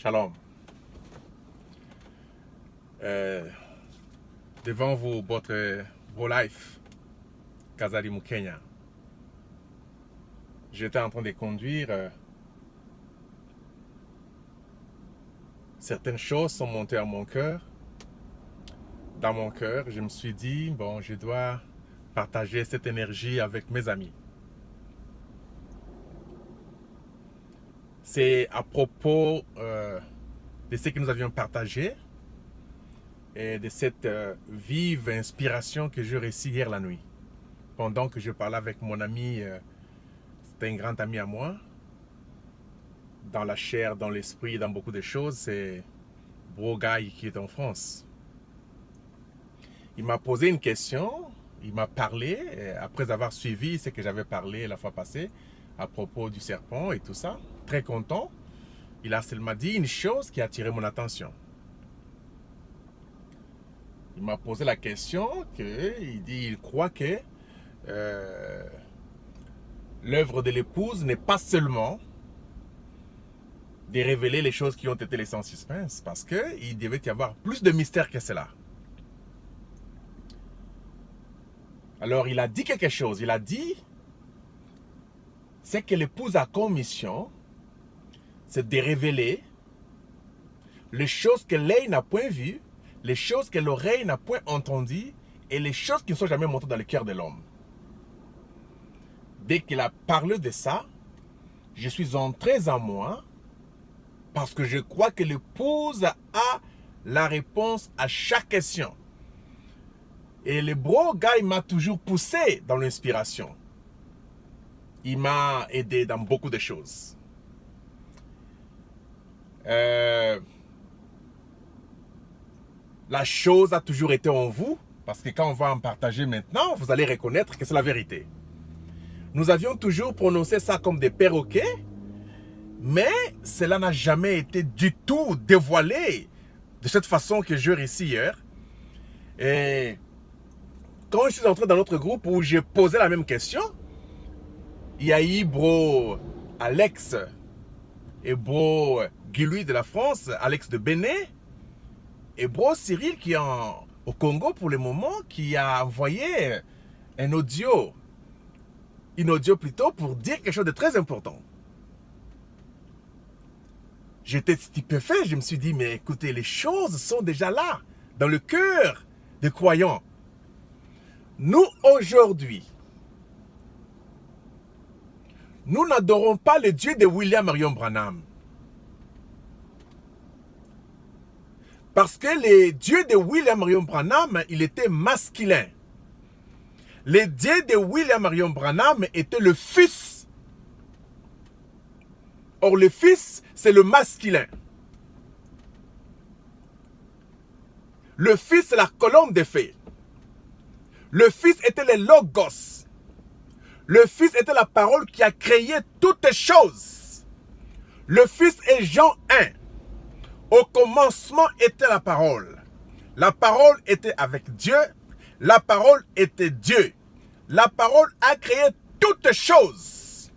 Shalom. Devant vous, votre pro-life, Kazalimu Kenya. J'étais en train de conduire. Certaines choses sont montées à mon cœur. Dans mon cœur, je me suis dit, bon, je dois partager cette énergie avec mes amis. C'est à propos de ce que nous avions partagé et de cette vive inspiration que j'ai reçue hier la nuit. Pendant que je parlais avec mon ami, c'était un grand ami à moi, dans la chair, dans l'esprit, dans beaucoup de choses, c'est Bro Guy qui est en France. Il m'a posé une question, il m'a parlé, après avoir suivi ce que j'avais parlé la fois passée, à propos du serpent et tout ça, très content. Il a seulement dit une chose qui a attiré mon attention. Il m'a posé la question il croit que l'œuvre de l'épouse n'est pas seulement de révéler les choses qui ont été laissées en suspense, parce qu'il devait y avoir plus de mystère que cela. Alors il a dit quelque chose, il a dit ce que l'épouse a comme mission, c'est de révéler les choses que l'œil n'a point vues, les choses que l'oreille n'a point entendues et les choses qui ne sont jamais montées dans le cœur de l'homme. Dès qu'il a parlé de ça, je suis entré en moi parce que je crois que l'épouse a la réponse à chaque question. Et le bro gars, il m'a toujours poussé dans l'inspiration. Il m'a aidé dans beaucoup de choses. La chose a toujours été en vous, parce que quand on va en partager maintenant, vous allez reconnaître que c'est la vérité. Nous avions toujours prononcé ça comme des perroquets, mais cela n'a jamais été du tout dévoilé de cette façon que je réussis hier. Et quand je suis entré dans notre groupe où j'ai posé la même question, il y a eu bro Alex et bro Guy-Louis de la France, Alex de Bénin, et bro Cyril qui est au Congo pour le moment, qui a envoyé une audio plutôt pour dire quelque chose de très important. J'étais stupéfait, je me suis dit, mais écoutez, les choses sont déjà là, dans le cœur des croyants. Nous, aujourd'hui, nous n'adorons pas le Dieu de William Marion Branham. Parce que le Dieu de William Marion Branham, il était masculin. Le Dieu de William Marion Branham était le fils. Or, le fils, c'est le masculin. Le fils, c'est la colonne des faits. Le fils était le logos. Le fils était la parole qui a créé toutes choses. Le fils est Jean 1. Au commencement était la parole. La parole était avec Dieu. La parole était Dieu. La parole a créé toutes choses.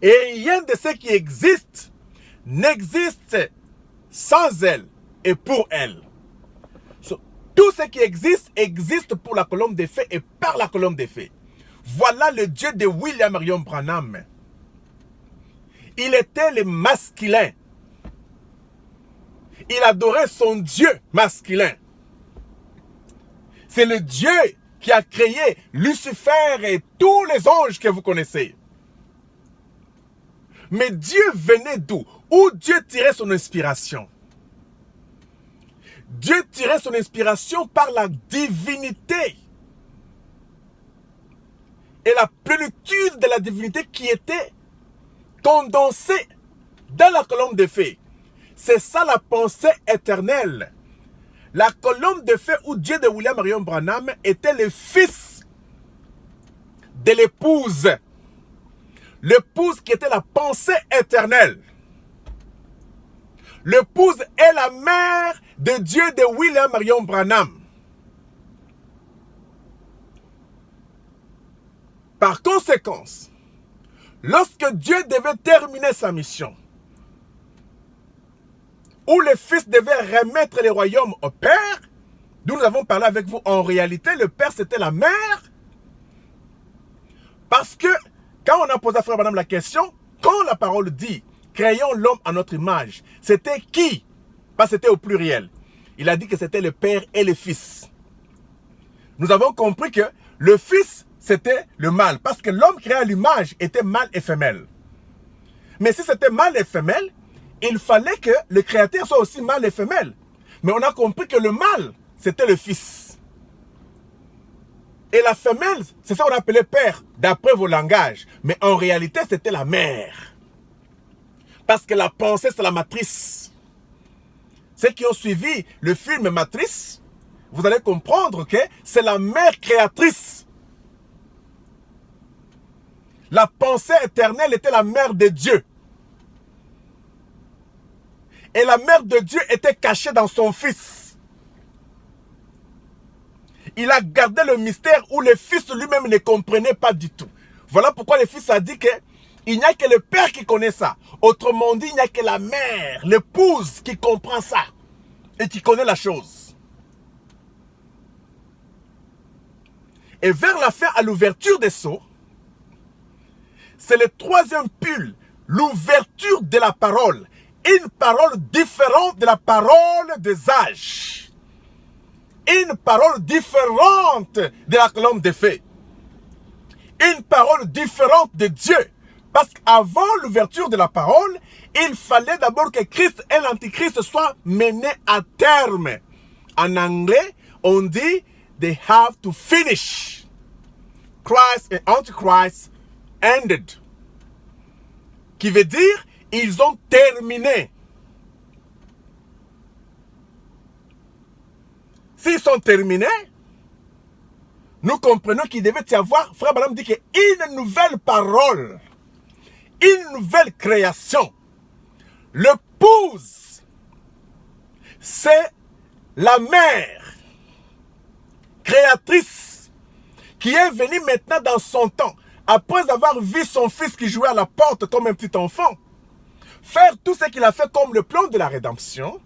Et rien de ce qui existe n'existe sans elle et pour elle. Tout ce qui existe, existe pour la colonne des faits et par la colonne des faits. Voilà le Dieu de William Marion Branham. Il était le masculin. Il adorait son Dieu masculin. C'est le Dieu qui a créé Lucifer et tous les anges que vous connaissez. Mais Dieu venait d'où? Où Dieu tirait son inspiration? Dieu tirait son inspiration par la divinité. Et la plénitude de la divinité qui était condensée dans la colonne de feu. C'est ça la pensée éternelle. La colonne de feu où Dieu de William Marion Branham était le fils de l'épouse. L'épouse qui était la pensée éternelle. L'épouse est la mère de Dieu de William Marion Branham. Par conséquent, lorsque Dieu devait terminer sa mission, où le Fils devait remettre les royaumes au Père, d'où nous avons parlé avec vous, en réalité, le Père, c'était la mère. Parce que, quand on a posé à Frère Branham la question, quand la parole dit, créons l'homme à notre image, c'était qui? Parce que c'était au pluriel. Il a dit que c'était le Père et le Fils. Nous avons compris que le Fils, c'était le mâle, parce que l'homme créé à l'image était mâle et femelle. Mais si c'était mâle et femelle, il fallait que le créateur soit aussi mâle et femelle. Mais on a compris que le mâle, c'était le Fils. Et la femelle, c'est ça qu'on appelait père, d'après vos langages. Mais en réalité, c'était la mère. Parce que la pensée, c'est la matrice. Ceux qui ont suivi le film Matrice, vous allez comprendre que c'est la mère créatrice. La pensée éternelle était la mère de Dieu. Et la mère de Dieu était cachée dans son Fils. Il a gardé le mystère où le Fils lui-même ne comprenait pas du tout. Voilà pourquoi le Fils a dit que il n'y a que le Père qui connaît ça. Autrement dit, il n'y a que la mère, l'épouse qui comprend ça et qui connaît la chose. Et vers la fin, à l'ouverture des sceaux, c'est le troisième pull, l'ouverture de la parole. Une parole différente de la parole des âges. Une parole différente de la colonne des faits. Une parole différente de Dieu. Parce qu'avant l'ouverture de la parole, il fallait d'abord que Christ et l'Antichrist soient menés à terme. En anglais, on dit « they have to finish ». Christ et Antichrist ended. Qui veut dire ils ont terminé. S'ils sont terminés, nous comprenons qu'il devait y avoir, Frère Branham dit qu'une nouvelle parole, une nouvelle création. L'épouse, c'est la mère créatrice qui est venue maintenant dans son temps, après avoir vu son fils qui jouait à la porte comme un petit enfant, faire tout ce qu'il a fait comme le plan de la rédemption.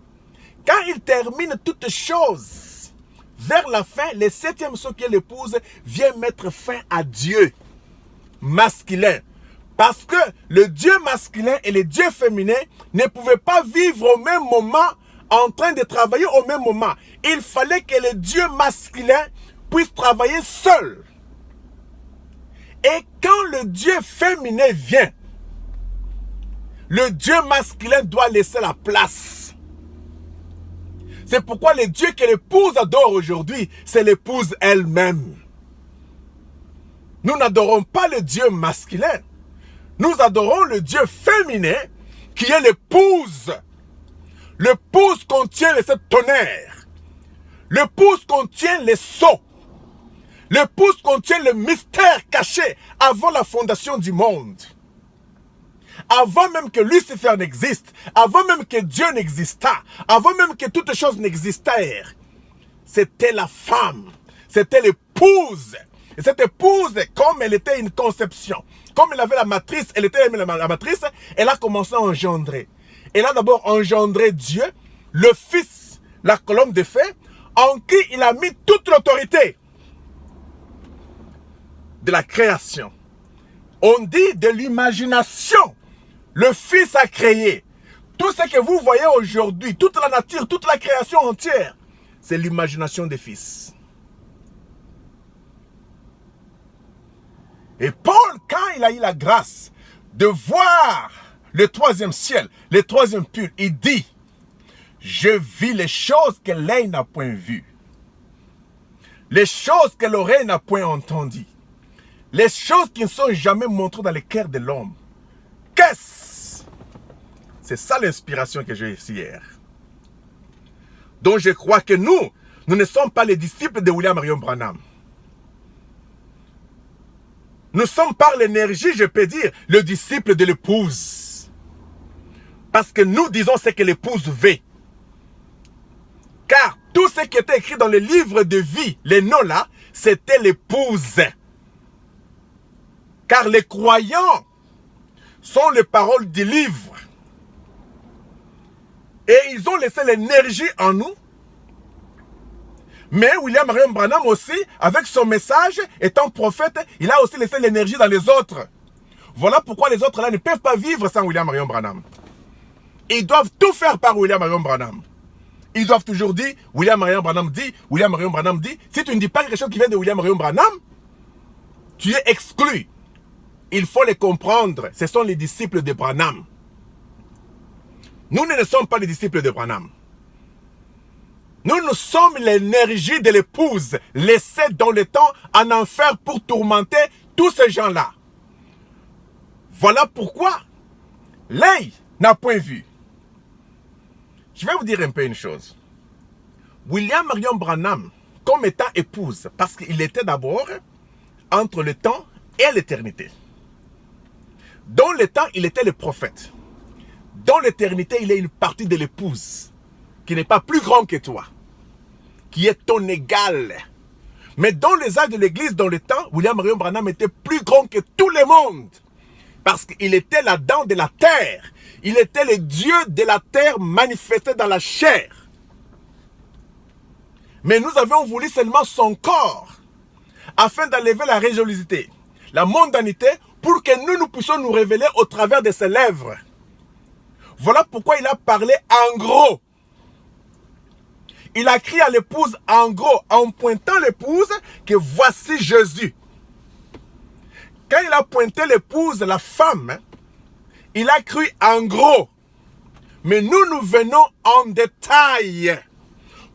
Quand il termine toutes choses, vers la fin, le septième sceau qui est l'épouse vient mettre fin à Dieu masculin. Parce que le Dieu masculin et le Dieu féminin ne pouvaient pas vivre au même moment, en train de travailler au même moment. Il fallait que le Dieu masculin puisse travailler seul. Et quand le Dieu féminin vient, le Dieu masculin doit laisser la place. C'est pourquoi le Dieu que l'épouse adore aujourd'hui, c'est l'épouse elle-même. Nous n'adorons pas le Dieu masculin. Nous adorons le Dieu féminin qui est l'épouse. L'épouse contient le tonnerre. L'épouse contient les sceaux. L'épouse contient le mystère caché avant la fondation du monde. Avant même que Lucifer n'existe, avant même que Dieu n'existât, avant même que toutes choses n'existèrent, c'était la femme, c'était l'épouse. Et cette épouse, comme elle était une conception, comme elle avait la matrice, elle était la matrice, elle a commencé à engendrer. Elle a d'abord engendré Dieu, le Fils, la colonne de feu, en qui il a mis toute l'autorité de la création. On dit de l'imagination. Le Fils a créé. Tout ce que vous voyez aujourd'hui, toute la nature, toute la création entière, c'est l'imagination des Fils. Et Paul, quand il a eu la grâce de voir le troisième ciel, le troisième pull, il dit, je vis les choses que l'œil n'a point vues, les choses que l'oreille n'a point entendues, les choses qui ne sont jamais montrées dans le cœur de l'homme. Qu'est-ce? C'est ça l'inspiration que j'ai ici hier. Donc je crois que nous ne sommes pas les disciples de William Marion Branham. Nous sommes par l'énergie, je peux dire, le disciple de l'épouse. Parce que nous disons ce que l'épouse veut. Car tout ce qui était écrit dans le livre de vie, les noms là, c'était l'épouse. Car les croyants sont les paroles du livre. Et ils ont laissé l'énergie en nous. Mais William Marion Branham aussi, avec son message, étant prophète, il a aussi laissé l'énergie dans les autres. Voilà pourquoi les autres là ne peuvent pas vivre sans William Marion Branham. Ils doivent tout faire par William Marion Branham. Ils doivent toujours dire, William Marion Branham dit, William Marion Branham dit. Si tu ne dis pas quelque chose qui vient de William Marion Branham, tu es exclu. Il faut les comprendre. Ce sont les disciples de Branham. Nous ne sommes pas les disciples de Branham. Nous sommes l'énergie de l'épouse laissée dans le temps en enfer pour tourmenter tous ces gens-là. Voilà pourquoi l'œil n'a point vu. Je vais vous dire un peu une chose. William Marion Branham, comme étant épouse, parce qu'il était d'abord entre le temps et l'éternité. Dans le temps, il était le prophète. Dans l'éternité, il est une partie de l'épouse qui n'est pas plus grand que toi, qui est ton égal. Mais dans les âges de l'église, dans le temps, William Marion Branham était plus grand que tout le monde. Parce qu'il était la dent de la terre. Il était le Dieu de la terre manifesté dans la chair. Mais nous avions voulu seulement son corps, afin d'enlever la religiosité, la mondanité, pour que nous puissions nous révéler au travers de ses lèvres. Voilà pourquoi il a parlé en gros. Il a crié à l'épouse en gros, en pointant l'épouse, que voici Jésus. Quand il a pointé l'épouse, la femme, il a crié en gros. Mais nous venons en détail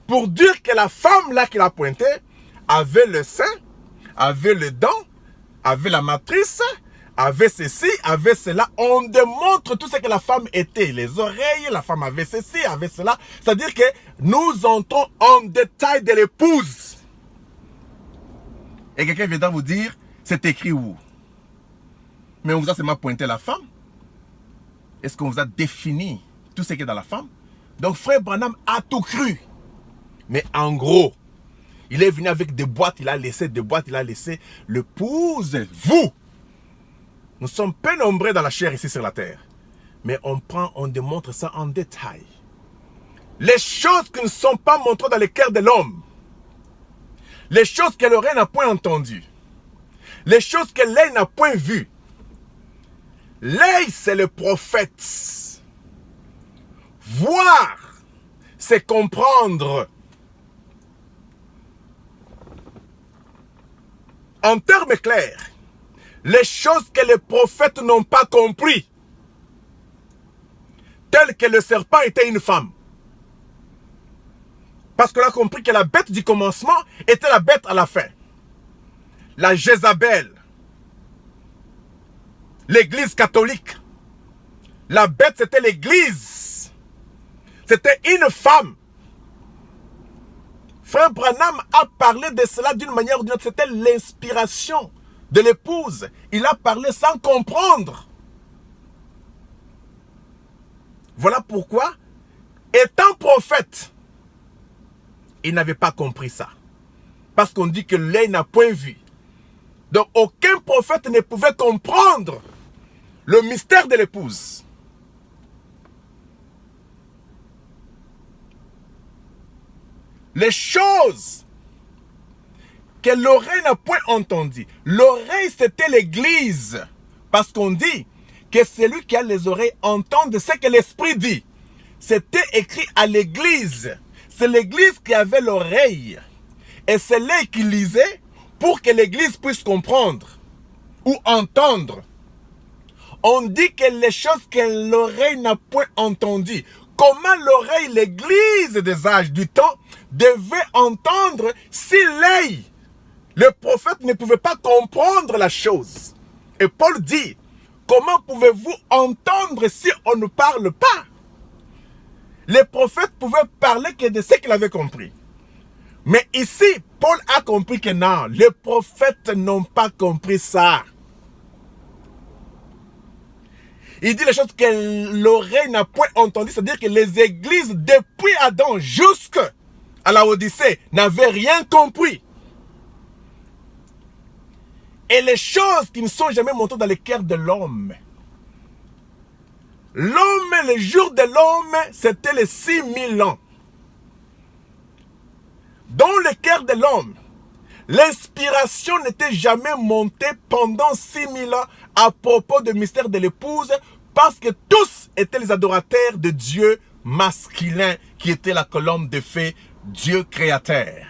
pour dire que la femme là qu'il a pointé avait le sein, avait le dent, avait la matrice, avait ceci, avait cela. On démontre tout ce que la femme était. Les oreilles, la femme avait ceci, avait cela. C'est-à-dire que nous entrons en détail de l'épouse. Et quelqu'un viendra vous dire, c'est écrit où? Mais on vous a seulement pointé la femme. Est-ce qu'on vous a défini tout ce qui est dans la femme? Donc frère Branham a tout cru. Mais en gros, il est venu avec des boîtes, il a laissé des boîtes, il a laissé l'épouse, vous. Nous sommes peu nombreux dans la chair ici sur la terre. Mais on démontre ça en détail. Les choses qui ne sont pas montrées dans le cœur de l'homme. Les choses que l'oreille n'a point entendues. Les choses que l'œil n'a point vues. L'œil, c'est le prophète. Voir, c'est comprendre. En termes clairs, les choses que les prophètes n'ont pas compris, telles que le serpent était une femme. Parce qu'on a compris que la bête du commencement était la bête à la fin. La Jézabel, l'église catholique. La bête, c'était l'église. C'était une femme. Frère Branham a parlé de cela d'une manière ou d'une autre. C'était l'inspiration de l'épouse. Il a parlé sans comprendre. Voilà pourquoi, étant prophète, il n'avait pas compris ça. Parce qu'on dit que l'œil n'a point vu. Donc aucun prophète ne pouvait comprendre le mystère de l'épouse. Les choses que l'oreille n'a point entendues. L'oreille, c'était l'église. Parce qu'on dit que celui qui a les oreilles entend ce que l'esprit dit. C'était écrit à l'église. C'est l'église qui avait l'oreille. Et c'est l'œil qui lisait pour que l'église puisse comprendre ou entendre. On dit que les choses que l'oreille n'a point entendues. Comment l'oreille, l'église des âges du temps, devait entendre si l'œil, le prophète ne pouvait pas comprendre la chose. Et Paul dit, comment pouvez-vous entendre si on ne parle pas? Les prophètes pouvaient parler que de ce qu'il avait compris. Mais ici, Paul a compris que non, les prophètes n'ont pas compris ça. Il dit les choses que l'oreille n'a point entendues, c'est-à-dire que les églises depuis Adam jusqu'à la Odyssée n'avaient rien compris. Et les choses qui ne sont jamais montées dans le cœur de l'homme, les jours de l'homme, c'était les 6000 ans. Dans le cœur de l'homme, l'inspiration n'était jamais montée pendant 6000 ans à propos du mystère de l'épouse, parce que tous étaient les adorateurs de Dieu masculin, qui était la colonne de feu, Dieu créateur.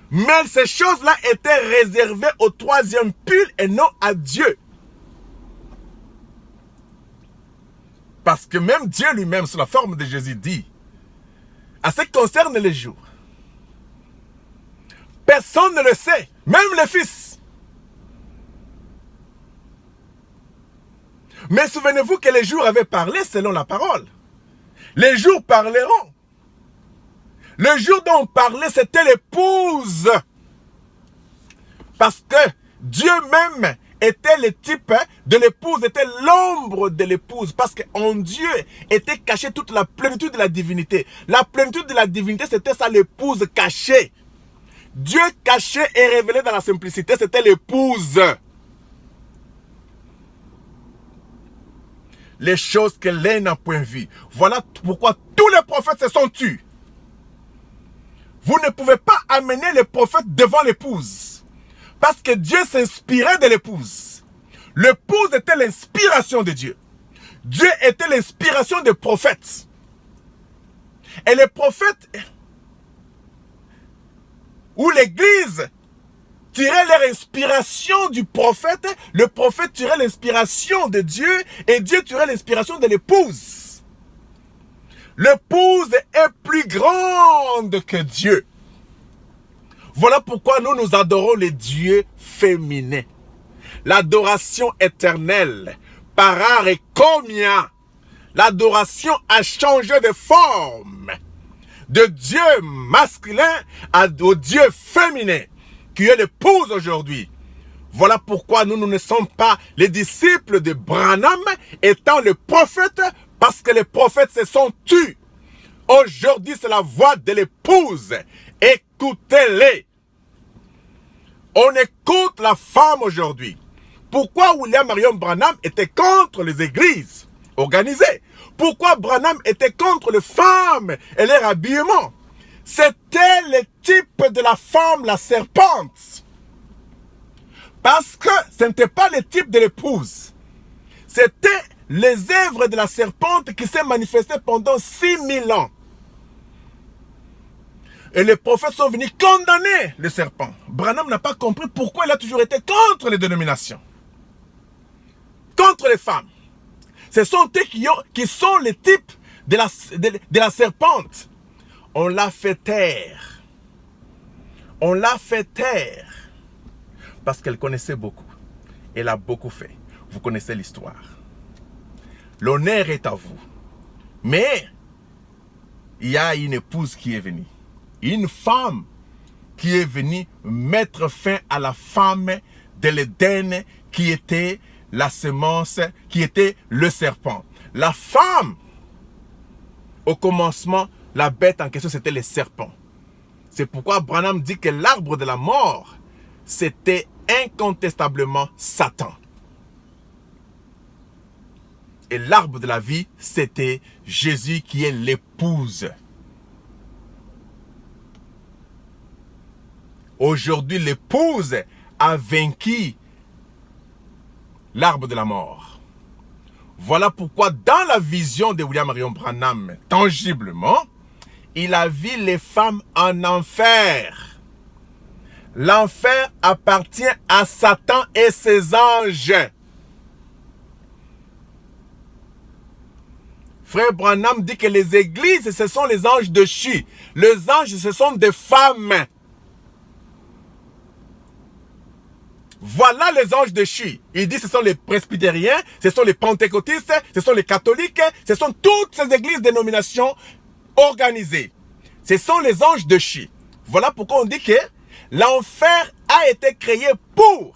Mais ces choses-là étaient réservées au troisième pile et non à Dieu. Parce que même Dieu lui-même, sous la forme de Jésus, dit, à ce qui concerne les jours, personne ne le sait, même le Fils. Mais souvenez-vous que les jours avaient parlé selon la parole. Les jours parleront. Le jour dont on parlait, c'était l'épouse. Parce que Dieu même était le type de l'épouse, était l'ombre de l'épouse. Parce qu'en Dieu était cachée toute la plénitude de la divinité. La plénitude de la divinité, c'était ça, l'épouse cachée. Dieu caché et révélé dans la simplicité, c'était l'épouse. Les choses que l'un n'a point vues. Voilà pourquoi tous les prophètes se sont tus. Vous ne pouvez pas amener les prophètes devant l'épouse. Parce que Dieu s'inspirait de l'épouse. L'épouse était l'inspiration de Dieu. Dieu était l'inspiration des prophètes. Et les prophètes, ou l'église, tiraient leur inspiration du prophète. Le prophète tirait l'inspiration de Dieu. Et Dieu tirait l'inspiration de l'épouse. L'épouse est plus grande que Dieu. Voilà pourquoi nous adorons les dieux féminins. L'adoration éternelle, par et comia. L'adoration a changé de forme. De Dieu masculin au Dieu féminin, qui est l'épouse aujourd'hui. Voilà pourquoi nous ne sommes pas les disciples de Branham, étant le prophète, parce que les prophètes se sont tus. Aujourd'hui, c'est la voix de l'épouse. Écoutez-les. On écoute la femme aujourd'hui. Pourquoi William Marion Branham était contre les églises organisées? Pourquoi Branham était contre les femmes et leur habillement? C'était le type de la femme, la serpente. Parce que ce n'était pas le type de l'épouse. C'était les œuvres de la serpente qui s'est manifestée pendant 6000 ans. Et les prophètes sont venus condamner le serpent. Branham n'a pas compris pourquoi il a toujours été contre les dénominations. Contre les femmes. Ce sont eux qui sont les types de la serpente. On l'a fait taire. On l'a fait taire. Parce qu'elle connaissait beaucoup. Elle a beaucoup fait. Vous connaissez l'histoire. L'honneur est à vous. Mais, il y a une épouse qui est venue. Une femme qui est venue mettre fin à la femme de l'Éden qui était la semence, qui était le serpent. La femme, au commencement, la bête en question, c'était le serpent. C'est pourquoi Branham dit que l'arbre de la mort, c'était incontestablement Satan. Et l'arbre de la vie, c'était Jésus qui est l'épouse. Aujourd'hui, l'épouse a vaincu l'arbre de la mort. Voilà pourquoi dans la vision de William Marion Branham, tangiblement, il a vu les femmes en enfer. L'enfer appartient à Satan et ses anges. Frère Branham dit que les églises, ce sont les anges de Chi. Les anges, ce sont des femmes. Voilà les anges de Chi. Il dit que ce sont les presbytériens, ce sont les pentecôtistes, ce sont les catholiques, ce sont toutes ces églises dénominations organisées. Ce sont les anges de Chi. Voilà pourquoi on dit que l'enfer a été créé pour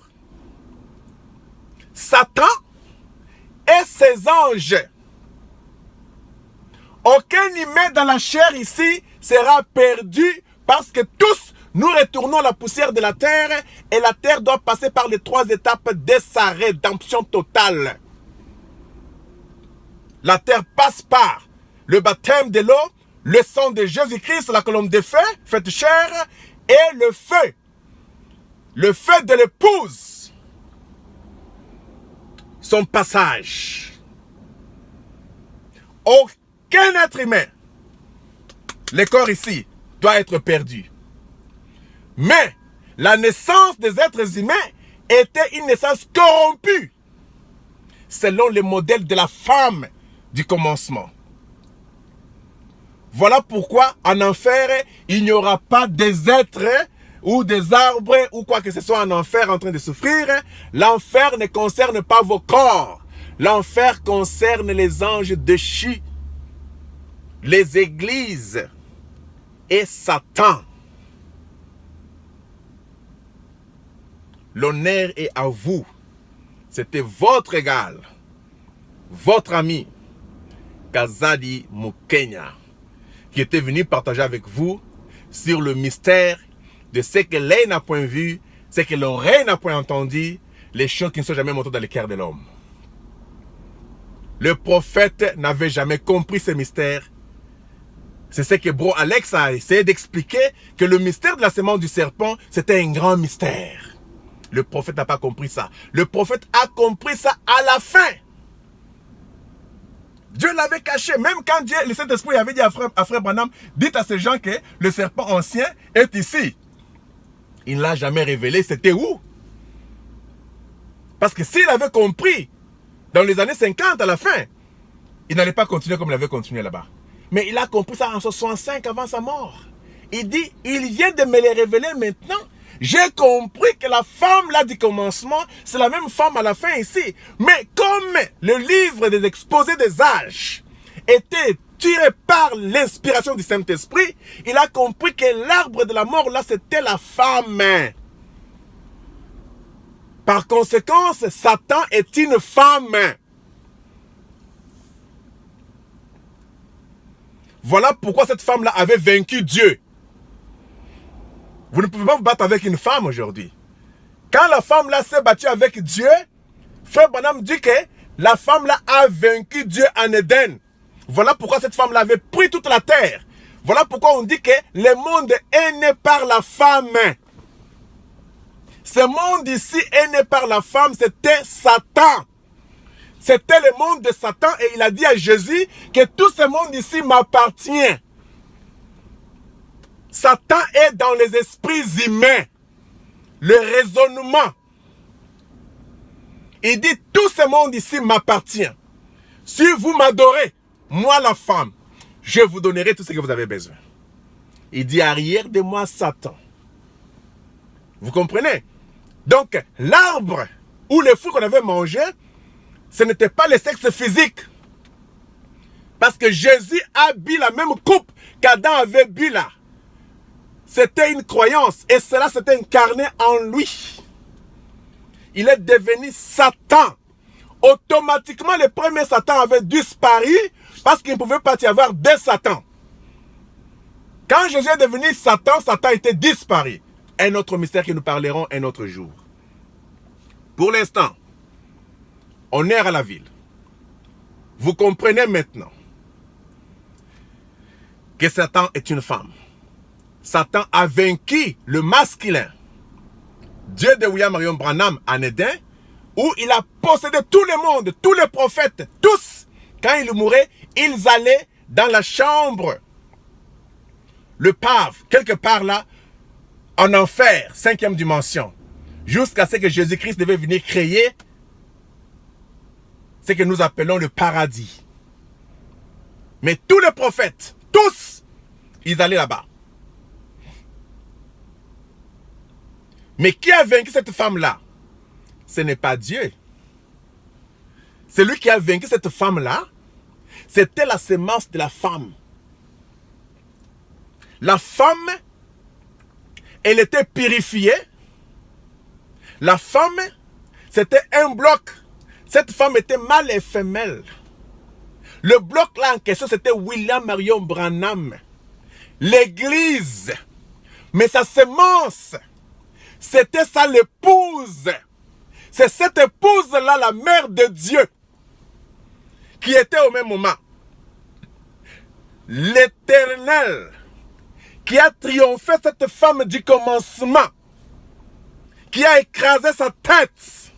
Satan et ses anges. Aucun humain dans la chair ici sera perdu parce que tous nous retournons à la poussière de la terre et la terre doit passer par les 3 étapes de sa rédemption totale. La terre passe par le baptême de l'eau, le sang de Jésus-Christ, la colombe de feu, faite chair, et le feu. Le feu de l'épouse. Son passage. Aucun être humain, le corps ici, doit être perdu. Mais la naissance des êtres humains était une naissance corrompue, selon le modèle de la femme du commencement. Voilà pourquoi en enfer, il n'y aura pas des êtres ou des arbres ou quoi que ce soit en enfer en train de souffrir. L'enfer ne concerne pas vos corps. L'enfer concerne les anges déchus, les églises et Satan. L'honneur est à vous. C'était votre égal, votre ami, Kazadi Mukenya, qui était venu partager avec vous sur le mystère de ce que l'œil n'a point vu, ce que l'oreille n'a point entendu, les choses qui ne sont jamais montées dans le cœur de l'homme. Le prophète n'avait jamais compris ce mystère. C'est ce que Bro Alex a essayé d'expliquer, que le mystère de la semence du serpent, c'était un grand mystère. Le prophète n'a pas compris ça. Le prophète a compris ça à la fin. Dieu l'avait caché. Même quand Dieu, le Saint-Esprit avait dit à frère Branham, dites à ces gens que le serpent ancien est ici. Il ne l'a jamais révélé. C'était où? Parce que s'il avait compris, dans les années 50 à la fin, il n'allait pas continuer comme il avait continué là-bas. Mais il a compris ça en 65 avant sa mort. Il dit, il vient de me les révéler maintenant. J'ai compris que la femme là du commencement, c'est la même femme à la fin ici. Mais comme le livre des exposés des âges était tiré par l'inspiration du Saint-Esprit, il a compris que l'arbre de la mort là, c'était la femme. Par conséquent, Satan est une femme. Voilà pourquoi cette femme-là avait vaincu Dieu. Vous ne pouvez pas vous battre avec une femme aujourd'hui. Quand la femme-là s'est battue avec Dieu, frère Branham dit que la femme-là a vaincu Dieu en Éden. Voilà pourquoi cette femme-là avait pris toute la terre. Voilà pourquoi on dit que le monde est né par la femme. Ce monde ici est né par la femme, c'était Satan. C'était le monde de Satan et il a dit à Jésus que tout ce monde ici m'appartient. Satan est dans les esprits humains. Le raisonnement. Il dit tout ce monde ici m'appartient. Si vous m'adorez, moi la femme, je vous donnerai tout ce que vous avez besoin. Il dit arrière de moi Satan. Vous comprenez? Donc l'arbre ou les fruits qu'on avait mangé, ce n'était pas le sexe physique. Parce que Jésus a bu la même coupe qu'Adam avait bu là. C'était une croyance et cela s'est incarné en lui. Il est devenu Satan. Automatiquement, le premier Satan avait disparu parce qu'il ne pouvait pas y avoir deux Satans. Quand Jésus est devenu Satan, Satan était disparu. Un autre mystère que nous parlerons un autre jour. Pour l'instant, on est à la ville. Vous comprenez maintenant que Satan est une femme. Satan a vaincu le masculin. Dieu de William Marion Branham en Éden, où il a possédé tout le monde, tous les prophètes, tous. Quand ils mouraient, ils allaient dans la chambre, le pave, quelque part là, en enfer, 5e dimension, jusqu'à ce que Jésus-Christ devait venir créer ce que nous appelons le paradis. Mais tous les prophètes, tous, ils allaient là-bas. Mais qui a vaincu cette femme-là? Ce n'est pas Dieu. Celui qui a vaincu cette femme-là, c'était la sémence de la femme. La femme, elle était purifiée. La femme, c'était un bloc. Cette femme était mâle et femelle. Le bloc là en question, c'était William Marion Branham. L'église. Mais sa sémence, c'était ça l'épouse. C'est cette épouse-là, la mère de Dieu, qui étaient au même moment. L'Éternel qui a triomphé cette femme du commencement, qui a écrasé sa tête.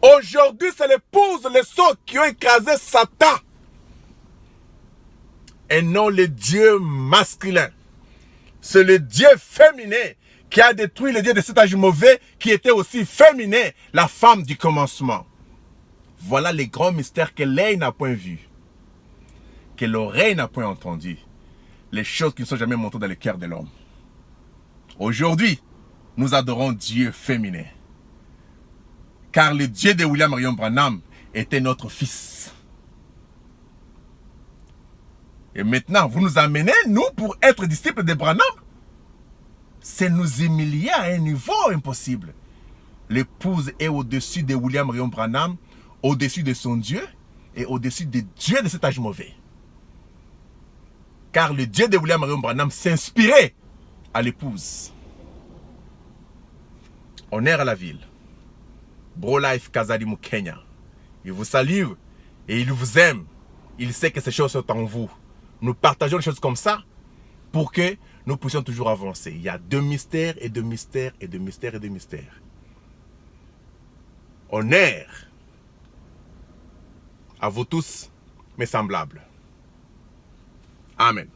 Aujourd'hui, c'est l'épouse, les sceaux qui ont écrasé Satan. Et non le Dieu masculin. C'est le Dieu féminin qui a détruit le Dieu de cet âge mauvais qui était aussi féminin, la femme du commencement. Voilà les grands mystères que l'œil n'a point vus, que l'oreille n'a point entendu, les choses qui ne sont jamais montées dans le cœur de l'homme. Aujourd'hui, nous adorons Dieu féminin. Car le Dieu de William Marion Branham était notre fils. Et maintenant, vous nous amenez, nous, pour être disciples de Branham. C'est nous humilier à un niveau impossible. L'épouse est au-dessus de William Marion Branham, au-dessus de son Dieu et au-dessus des dieux de cet âge mauvais. Car le Dieu de William Marion Branham s'inspirait à l'épouse. Honneur à la ville. Bro-Life Kazadimu Kenya. Il vous salue et il vous aime. Il sait que ces choses sont en vous. Nous partageons des choses comme ça pour que nous puissions toujours avancer. Il y a deux mystères et deux mystères et deux mystères et deux mystères. Honneur à vous tous, mes semblables. Amen.